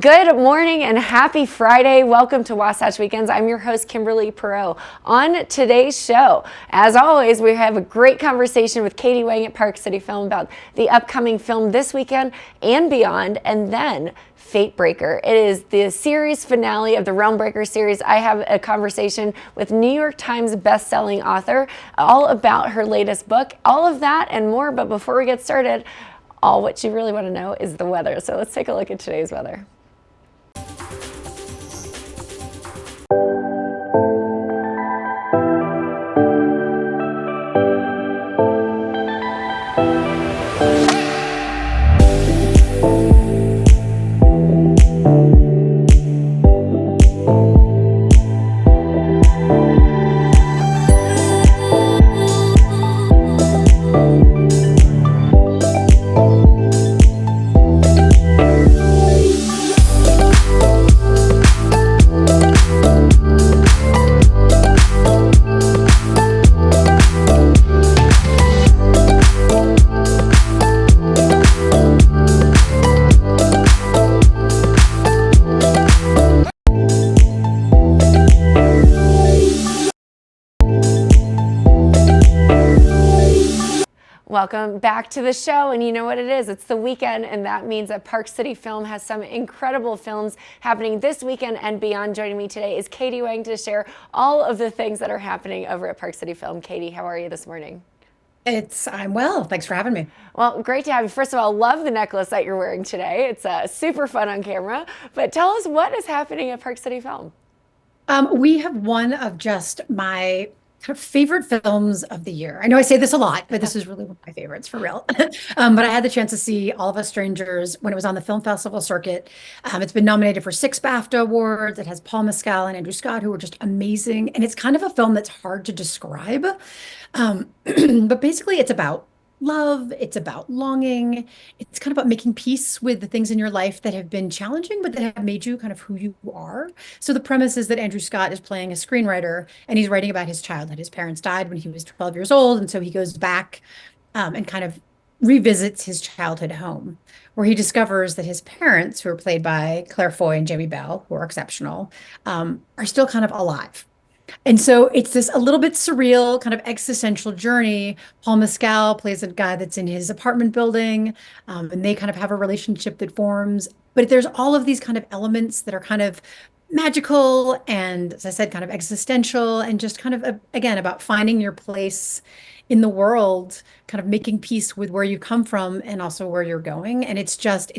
Good morning and happy Friday. Welcome to Wasatch Weekends. I'm your host, Kimberly Perot. On today's show, as always, we have a great conversation with Katy Wang at Park City Film about the upcoming film this weekend and beyond, and then Fate Breaker. It is the series finale of the Realm Breaker series. I have a conversation with New York Times bestselling author all about her latest book, all of that and more. But before we get started, all what you really want to know is the weather. So let's take a look at today's weather. Welcome back to the show, and you know what it is. It's the weekend, and that means that Park City Film has some incredible films happening this weekend and beyond. Joining me today is Katy Wang to share all of the things that are happening over at Park City Film. Katy, how are you this morning? I'm well. Thanks for having me. Well, great to have you. First of all, love the necklace that you're wearing today. It's super fun on camera. But tell us what is happening at Park City Film. We have one of just my kind of favorite films of the year. I know I say this a lot, but this is really one of my favorites for real. But I had the chance to see All of Us Strangers when it was on the film festival circuit. It's been nominated for 6 BAFTA awards. It has Paul Mescal and Andrew Scott, who are just amazing. And it's kind of a film that's hard to describe. But basically, it's about love, it's about longing, it's kind of about making peace with the things in your life that have been challenging, but that have made you kind of who you are. So the premise is that Andrew Scott is playing a screenwriter and he's writing about his childhood. His parents died when he was 12 years old. And so he goes back and kind of revisits his childhood home, where he discovers that his parents, who are played by Claire Foy and Jamie Bell, who are exceptional, are still kind of alive. And so it's this a little bit surreal kind of existential journey. Paul Mescal plays a guy that's in his apartment building, and they kind of have a relationship that forms. But there's all of these kind of elements that are kind of magical and, as I said, kind of existential and just kind of, again, about finding your place in the world, kind of making peace with where you come from and also where you're going. And it's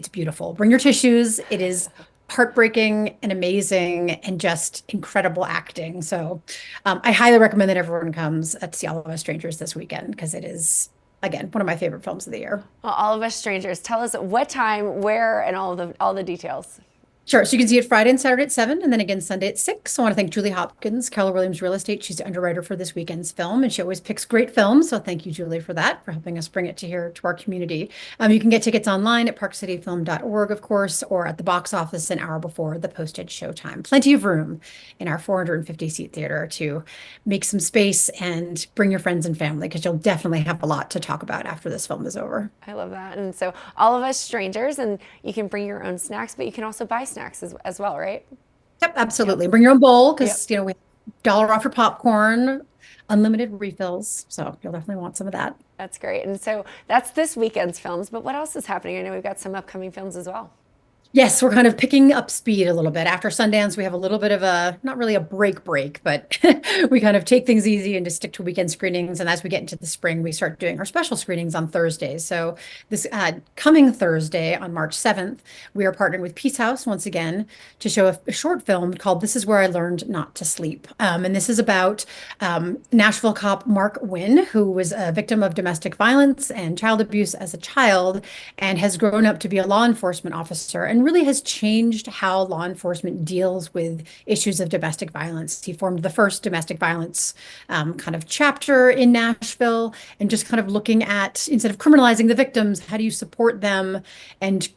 beautiful. Bring your tissues. It is heartbreaking and amazing and just incredible acting. So I highly recommend that everyone comes to see All of Us Strangers this weekend because it is, again, one of my favorite films of the year. Well, All of Us Strangers, tell us what time, where, and all the details. Sure. So you can see it Friday and Saturday at 7, and then again Sunday at 6. I want to thank Julie Hopkins, Keller Williams Real Estate. She's the underwriter for this weekend's film, and she always picks great films. So thank you, Julie, for that, for helping us bring it to here to our community. You can get tickets online at parkcityfilm.org, of course, or at the box office an hour before the posted showtime. Plenty of room in our 450-seat theater to make some space and bring your friends and family, because you'll definitely have a lot to talk about after this film is over. I love that. And so All of Us Strangers, and you can bring your own snacks, but you can also buy snacks as well, right? Yep, absolutely. Bring your own bowl Yep. because, we have $1 off your popcorn, unlimited refills. So you'll definitely want some of that. That's great. And so that's this weekend's films, but what else is happening? I know we've got some upcoming films as well. Yes, we're kind of picking up speed a little bit. After Sundance, we have a little bit of not really a break, but we kind of take things easy and just stick to weekend screenings. And as we get into the spring, we start doing our special screenings on Thursdays. So this coming Thursday on March 7th, we are partnering with Peace House once again to show a short film called This Is Where I Learned Not to Sleep. And this is about Nashville cop Mark Wynn, who was a victim of domestic violence and child abuse as a child and has grown up to be a law enforcement officer and really has changed how law enforcement deals with issues of domestic violence. He formed the first domestic violence kind of chapter in Nashville, and just kind of looking at, instead of criminalizing the victims, how do you support them and,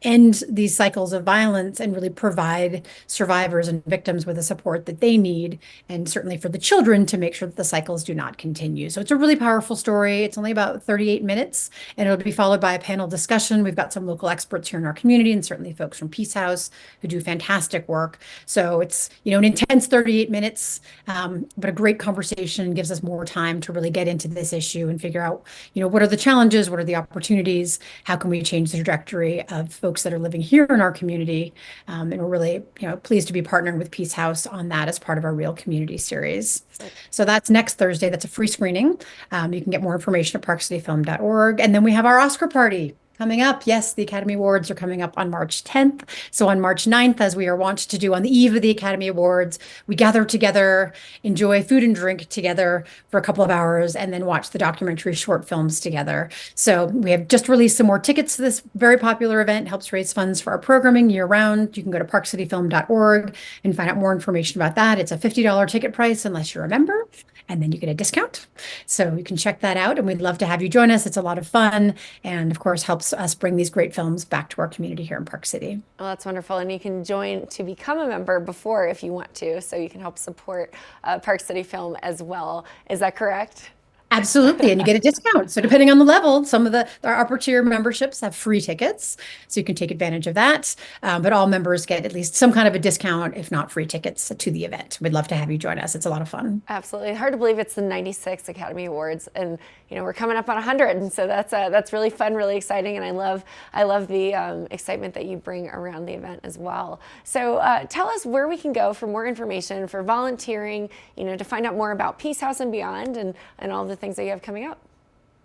end these cycles of violence and really provide survivors and victims with the support that they need, and certainly for the children to make sure that the cycles do not continue. So it's a really powerful story. It's only about 38 minutes, and it'll be followed by a panel discussion. We've got some local experts here in our community, and certainly folks from Peace House who do fantastic work. So it's, an intense 38 minutes, but a great conversation, gives us more time to really get into this issue and figure out, what are the challenges, what are the opportunities, how can we change the trajectory of folks that are living here in our community. And we're really, pleased to be partnering with Peace House on that as part of our Real Community series. So that's next Thursday. That's a free screening. You can get more information at parkcityfilm.org. And then we have our Oscar party coming up. Yes, the Academy Awards are coming up on March 10th. So on March 9th, as we are wont to do on the eve of the Academy Awards, we gather together, enjoy food and drink together for a couple of hours, and then watch the documentary short films together. So we have just released some more tickets to this very popular event. It helps raise funds for our programming year round. You can go to parkcityfilm.org and find out more information about that. It's a $50 ticket price unless you're a member, and then you get a discount. So you can check that out, and we'd love to have you join us. It's a lot of fun, and of course helps us bring these great films back to our community here in Park City. Well, that's wonderful. And you can join to become a member before if you want to, so you can help support Park City Film as well. Is that correct? Absolutely, and you get a discount. So depending on the level, some of our upper tier memberships have free tickets, so you can take advantage of that. But all members get at least some kind of a discount, if not free tickets to the event. We'd love to have you join us. It's a lot of fun. Absolutely. Hard to believe it's the 96th Academy Awards, and we're coming up on 100, and so that's really fun, really exciting, and I love the excitement that you bring around the event as well. So tell us where we can go for more information, for volunteering, to find out more about Peace House and beyond, and all the things that you have coming up.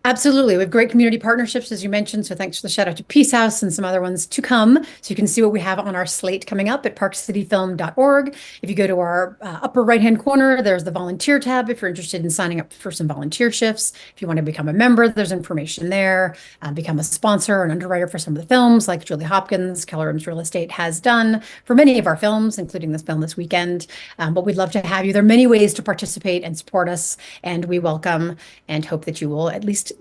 Absolutely. We have great community partnerships, as you mentioned. So thanks for the shout out to Peace House and some other ones to come. So you can see what we have on our slate coming up at parkcityfilm.org. If you go to our upper right-hand corner, there's the volunteer tab. If you're interested in signing up for some volunteer shifts, if you want to become a member, there's information there. Become a sponsor, an underwriter for some of the films, like Julie Hopkins, Keller Williams Real Estate has done for many of our films, including this film this weekend. But we'd love to have you. There are many ways to participate and support us, and we welcome and hope that you will at least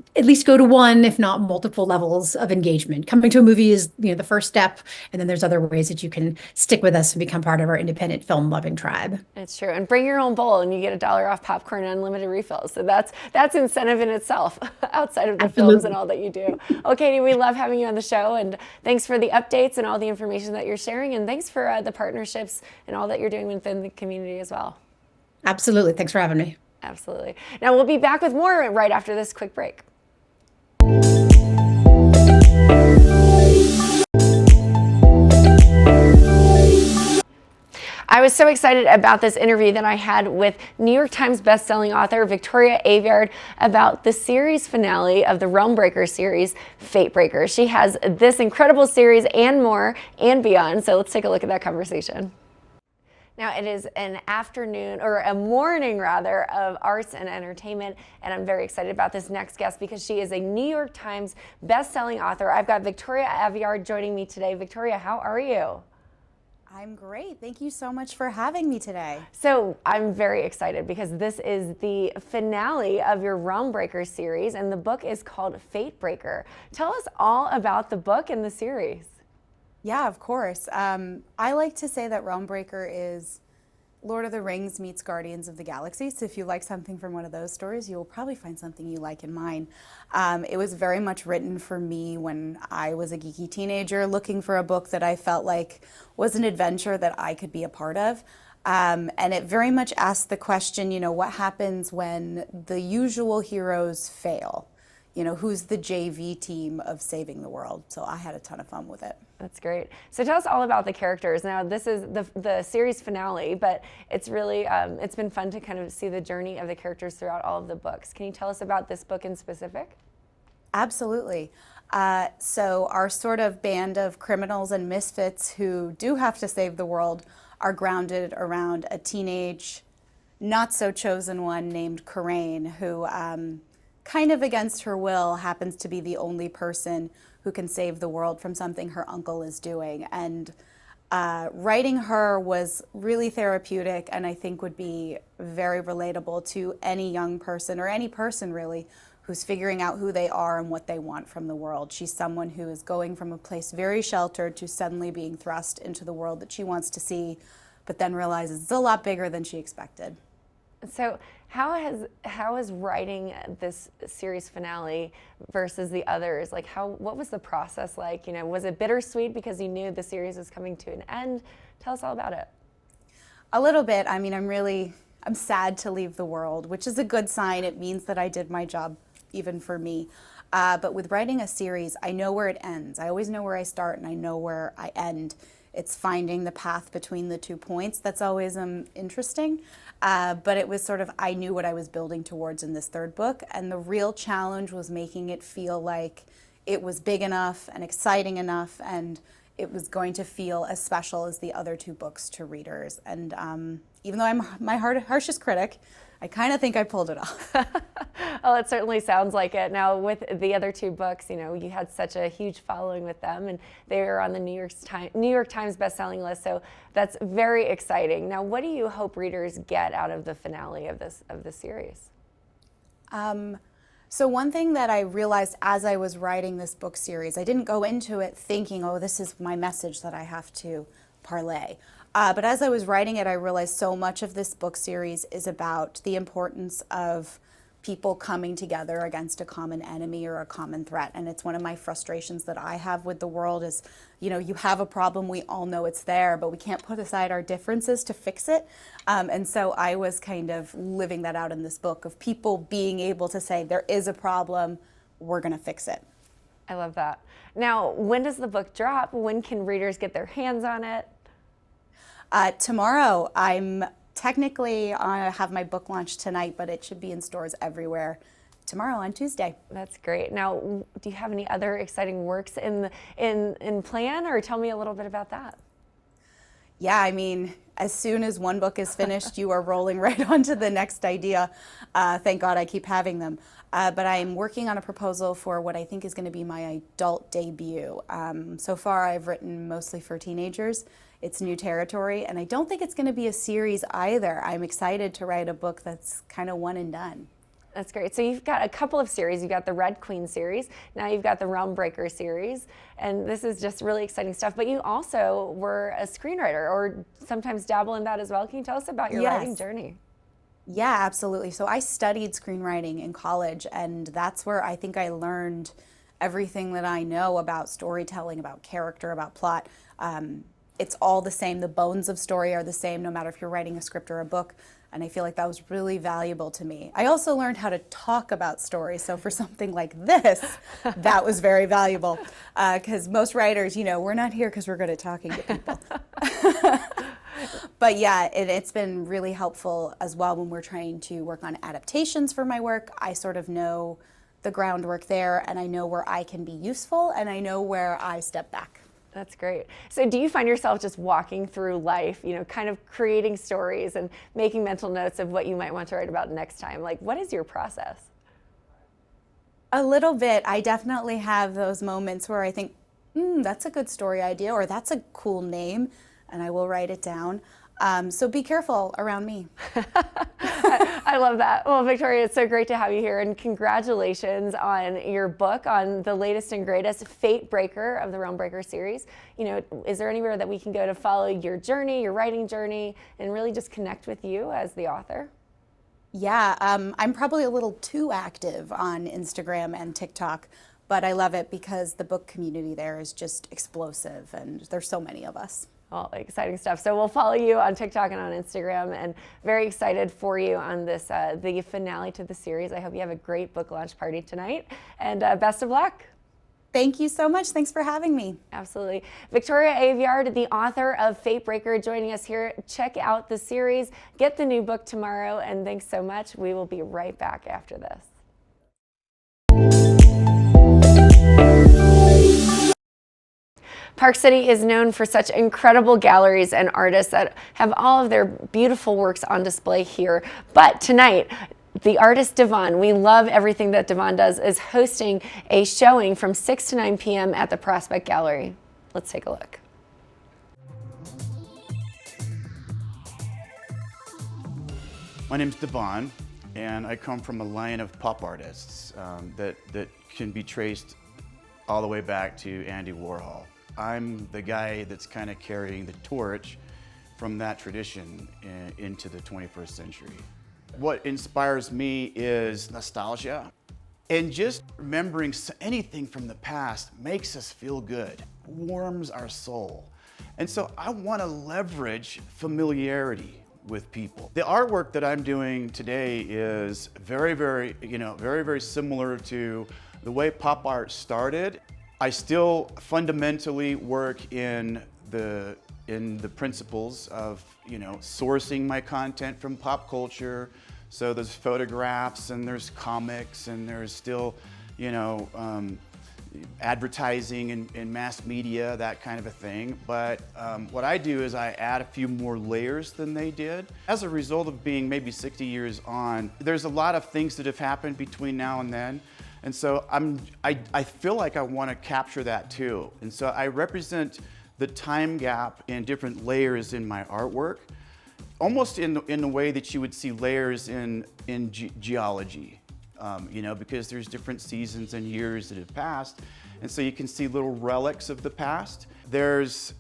go to one, if not multiple levels of engagement. Coming to a movie is, the first step, and then there's other ways that you can stick with us and become part of our independent film loving tribe. It's true. And bring your own bowl, and you get $1 off popcorn and unlimited refills. So that's incentive in itself, outside of the Absolutely. films and all that you do. Oh, Katy, we love having you on the show, and thanks for the updates and all the information that you're sharing, and thanks for the partnerships and all that you're doing within the community as well. Absolutely. Thanks for having me. Absolutely. Now we'll be back with more right after this quick break. I was so excited about this interview that I had with New York Times bestselling author Victoria Aveyard about the series finale of the Realm Breaker series, Fate Breaker. She has this incredible series and more and beyond. So let's take a look at that conversation. Now it is an afternoon, or a morning rather, of arts and entertainment, and I'm very excited about this next guest because she is a New York Times best-selling author. I've got Victoria Aveyard joining me today. Victoria, how are you? I'm great. Thank you so much for having me today. So I'm very excited because this is the finale of your Realm Breaker series, and the book is called Fate Breaker. Tell us all about the book and the series. Yeah, of course. I like to say that Realm Breaker is Lord of the Rings meets Guardians of the Galaxy. So if you like something from one of those stories, you will probably find something you like in mine. It was very much written for me when I was a geeky teenager looking for a book that I felt like was an adventure that I could be a part of. And it very much asked the question, what happens when the usual heroes fail? Who's the JV team of saving the world? So I had a ton of fun with it. That's great. So tell us all about the characters. Now this is the series finale, but it's really, it's been fun to kind of see the journey of the characters throughout all of the books. Can you tell us about this book in specific? Absolutely. So our sort of band of criminals and misfits who do have to save the world are grounded around a teenage, not so chosen one named Coraine, who kind of against her will happens to be the only person who can save the world from something her uncle is doing. And writing her was really therapeutic, and I think would be very relatable to any young person, or any person really, who's figuring out who they are and what they want from the world. She's someone who is going from a place very sheltered to suddenly being thrust into the world that she wants to see, but then realizes it's a lot bigger than she expected. So how is writing this series finale versus the others? Like what was the process like? You know, was it bittersweet because you knew the series was coming to an end? Tell us all about it. A little bit. I mean, I'm sad to leave the world, which is a good sign. It means that I did my job, even for me. But with writing a series, I know where it ends. I always know where I start and I know where I end. It's finding the path between the 2 points that's always interesting. But it was sort of, I knew what I was building towards in this third book. And the real challenge was making it feel like it was big enough and exciting enough, and it was going to feel as special as the other 2 books to readers. And even though I'm my harshest critic, I kind of think I pulled it off. Well, it certainly sounds like it. Now, with the other 2 books, you know, you had such a huge following with them, and they were on the New York Times bestselling list. So that's very exciting. Now, what do you hope readers get out of the finale of this series? So one thing that I realized as I was writing this book series, I didn't go into it thinking, oh, this is my message that I have to parlay. But as I was writing it, I realized so much of this book series is about the importance of people coming together against a common enemy or a common threat. And it's one of my frustrations that I have with the world is, you know, you have a problem, we all know it's there, but we can't put aside our differences to fix it. And so I was kind of living that out in this book of people being able to say, there is a problem, we're going to fix it. I love that. Now, when does the book drop? When can readers get their hands on it? Tomorrow, I'm technically have my book launch tonight, but it should be in stores everywhere tomorrow on Tuesday. That's great. Now, do you have any other exciting works in plan, or tell me a little bit about that? Yeah, I mean, as soon as one book is finished, you are rolling right on to the next idea. Thank God I keep having them. But I'm working on a proposal for what I think is going to be my adult debut. So far, I've written mostly for teenagers. It's new territory, and I don't think it's going to be a series either. I'm excited to write a book that's kind of one and done. That's great. So you've got a couple of series. You've got the Red Queen series. Now you've got the Realm Breaker series. And this is just really exciting stuff. But you also were a screenwriter, or sometimes dabble in that as well. Can you tell us about your writing journey? Yeah, absolutely. So I studied screenwriting in college, and that's where I think I learned everything that I know about storytelling, about character, about plot. It's all the same. The bones of story are the same, no matter if you're writing a script or a book. And I feel like that was really valuable to me. I also learned how to talk about stories. So for something like this, that was very valuable. Because most writers, you know, we're not here because we're good at talking to people. But yeah, it's been really helpful as well when we're trying to work on adaptations for my work. I sort of know the groundwork there, and I know where I can be useful, and I know where I step back. That's great. So do you find yourself just walking through life, you know, kind of creating stories and making mental notes of what you might want to write about next time? Like, what is your process? A little bit. I definitely have those moments where I think, that's a good story idea, or that's a cool name, and I will write it down. So be careful around me. I love that. Well, Victoria, it's so great to have you here, and congratulations on your book, on the latest and greatest, Fate Breaker of the Realm Breaker series. You know, is there anywhere that we can go to follow your journey, your writing journey, and really just connect with you as the author? Yeah, I'm probably a little too active on Instagram and TikTok, but I love it because the book community there is just explosive, and there's so many of us. All exciting stuff. So we'll follow you on TikTok and on Instagram, and very excited for you on this, the finale to the series. I hope you have a great book launch party tonight, and best of luck. Thank you so much. Thanks for having me. Absolutely. Victoria Aveyard, the author of Fate Breaker, joining us here. Check out the series, get the new book tomorrow, and thanks so much. We will be right back after this. Park City is known for such incredible galleries and artists that have all of their beautiful works on display here. But tonight, the artist Devon, we love everything that Devon does, is hosting a showing from 6 to 9 p.m. at the Prospect Gallery. Let's take a look. My name's Devon. and I come from a line of pop artists that can be traced all the way back to Andy Warhol. I'm the guy that's kind of carrying the torch from that tradition into the 21st century. What inspires me is nostalgia. And just remembering anything from the past makes us feel good, warms our soul. And so I want to leverage familiarity with people. The artwork that I'm doing today is very similar to the way pop art started. I still fundamentally work in the principles of, sourcing my content from pop culture. So there's photographs and there's comics and there's still, advertising and mass media, that kind of a thing. But what I do is I add a few more layers than they did. As a result of being maybe 60 years on, there's a lot of things that have happened between now and then. And so I feel like I want to capture that too. And so I represent the time gap in different layers in my artwork, almost in the way that you would see layers in geology. Because there's different seasons and years that have passed. And so you can see little relics of the past. There's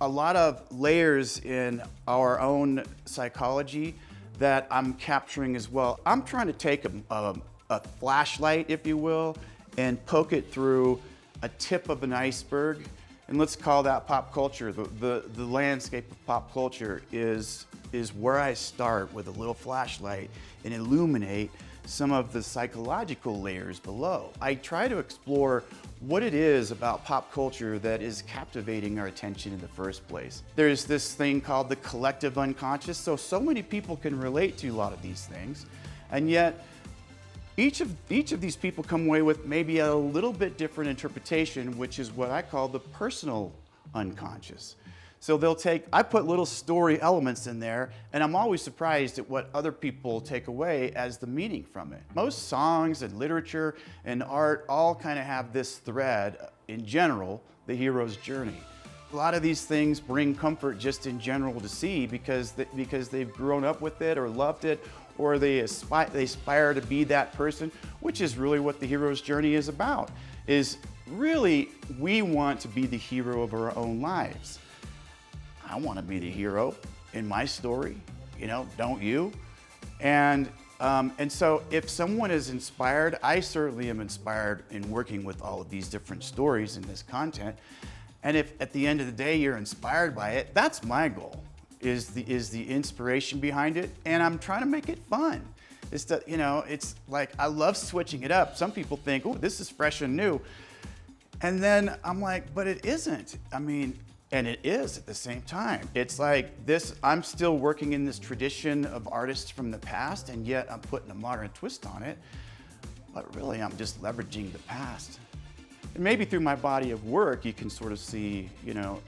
a lot of layers in our own psychology that I'm capturing as well. I'm trying to take a flashlight, if you will, and poke it through a tip of an iceberg. And let's call that pop culture. The landscape of pop culture is where I start with a little flashlight and illuminate some of the psychological layers below. I try to explore what it is about pop culture that is captivating our attention in the first place. There's this thing called the collective unconscious, so many people can relate to a lot of these things, and yet each of these people come away with maybe a little bit different interpretation, which is what I call the personal unconscious. So I put little story elements in there, and I'm always surprised at what other people take away as the meaning from it. Most songs and literature and art all kind of have this thread, in general, the hero's journey. A lot of these things bring comfort just in general to see because they've grown up with it or loved it, or they aspire to be that person, which is really what the hero's journey is about. Is really, we want to be the hero of our own lives. I want to be the hero in my story, don't you? And so if someone is inspired, I certainly am inspired in working with all of these different stories in this content. And if at the end of the day you're inspired by it, that's my goal, is the inspiration behind it. And I'm trying to make it fun. It's like, I love switching it up. Some people think, oh, this is fresh and new. And then I'm like, but it isn't. And it is at the same time. It's like this, I'm still working in this tradition of artists from the past, and yet I'm putting a modern twist on it. But really, I'm just leveraging the past. And maybe through my body of work, you can sort of see,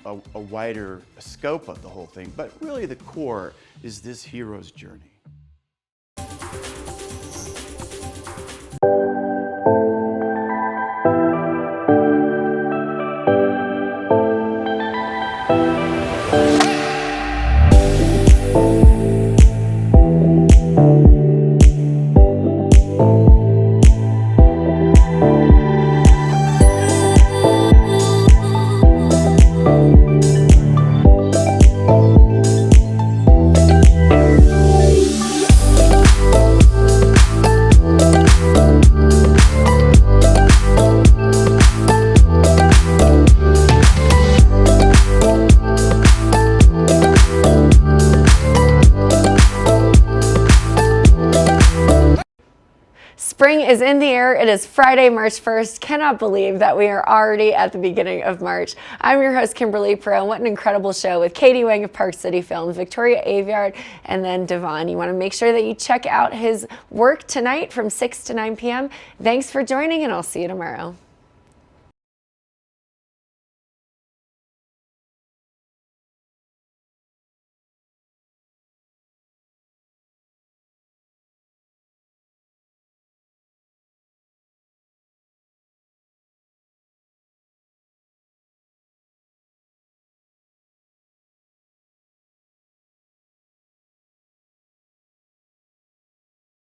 a wider scope of the whole thing. But really, the core is this hero's journey. Spring is in the air. It is Friday, March 1st. Cannot believe that we are already at the beginning of March. I'm your host, Kimberly Perot. What an incredible show with Katy Wang of Park City Films, Victoria Aveyard, and then Devon. You want to make sure that you check out his work tonight from 6 to 9 p.m. Thanks for joining, and I'll see you tomorrow.